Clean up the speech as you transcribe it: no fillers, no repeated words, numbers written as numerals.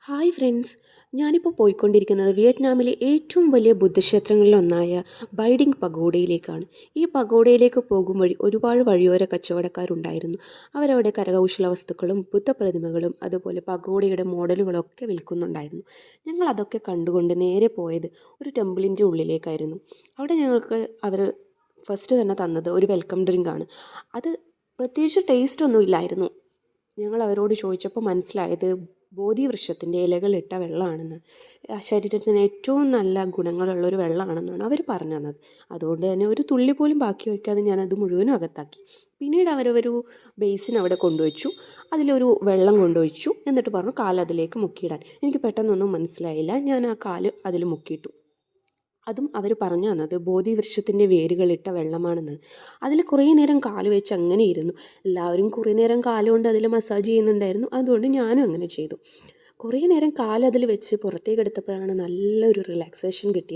Hi friends, ഞാനിപ്പോൾ പോയിക്കൊണ്ടിരിക്കുന്നത് വിയറ്റ്നാമിലെ ഏറ്റവും വലിയ ബുദ്ധക്ഷേത്രങ്ങളിലൊന്നായ ബൈഡിങ് പഗോഡയിലേക്കാണ്. ഈ പഗോഡയിലേക്ക് പോകും വഴി ഒരുപാട് വഴിയോര കച്ചവടക്കാരുണ്ടായിരുന്നു. അവരവിടെ കരകൗശല വസ്തുക്കളും ബുദ്ധപ്രതിമകളും അതുപോലെ പഗോഡയുടെ മോഡലുകളൊക്കെ വിൽക്കുന്നുണ്ടായിരുന്നു. ഞങ്ങൾ അതൊക്കെ കണ്ടുകൊണ്ട് നേരെ പോയത് ഒരു ടെമ്പിളിൻ്റെ ഉള്ളിലേക്കായിരുന്നു. അവിടെ ഞങ്ങൾക്ക് അവർ ഫസ്റ്റ് തന്നെ തന്നത് ഒരു വെൽക്കം ഡ്രിങ്കാണ്. അത് പ്രത്യേകിച്ച് ടേസ്റ്റ് ഒന്നും ഇല്ലായിരുന്നു. ഞങ്ങൾ അവരോട് ചോദിച്ചപ്പോൾ മനസ്സിലായത് ബോധിവൃക്ഷത്തിൻ്റെ ഇലകളിട്ട വെള്ളമാണെന്ന്. ശരീരത്തിന് ഏറ്റവും നല്ല ഗുണങ്ങളുള്ള ഒരു വെള്ളമാണെന്നാണ് അവർ പറഞ്ഞു തന്നത്. അതുകൊണ്ട് തന്നെ ഒരു തുള്ളി പോലും ബാക്കി വയ്ക്കാതെ ഞാനത് മുഴുവനും അകത്താക്കി. പിന്നീട് അവരൊരു ബേസിൻ അവിടെ കൊണ്ടുവച്ചു. അതിലൊരു വെള്ളം കൊണ്ടുവച്ചു. എന്നിട്ട് പറഞ്ഞു കാലതിലേക്ക് മുക്കിയിടാൻ. എനിക്ക് പെട്ടെന്നൊന്നും മനസ്സിലായില്ല. ഞാൻ ആ കാല് അതിൽ മുക്കിയിട്ടു. അതും അവർ പറഞ്ഞു തന്നത് ബോധിവൃക്ഷത്തിൻ്റെ വേരുകളിട്ട വെള്ളമാണെന്ന്. അതിൽ കുറേ നേരം കാല് വെച്ച് അങ്ങനെ ഇരുന്നു. എല്ലാവരും കുറേ നേരം കാലുകൊണ്ട് അതിൽ മസാജ് ചെയ്യുന്നുണ്ടായിരുന്നു. അതുകൊണ്ട് ഞാനും അങ്ങനെ ചെയ്തു. കുറേ നേരം കാലതിൽ വെച്ച് പുറത്തേക്ക് എടുത്തപ്പോഴാണ് നല്ലൊരു റിലാക്സേഷൻ കിട്ടിയത്.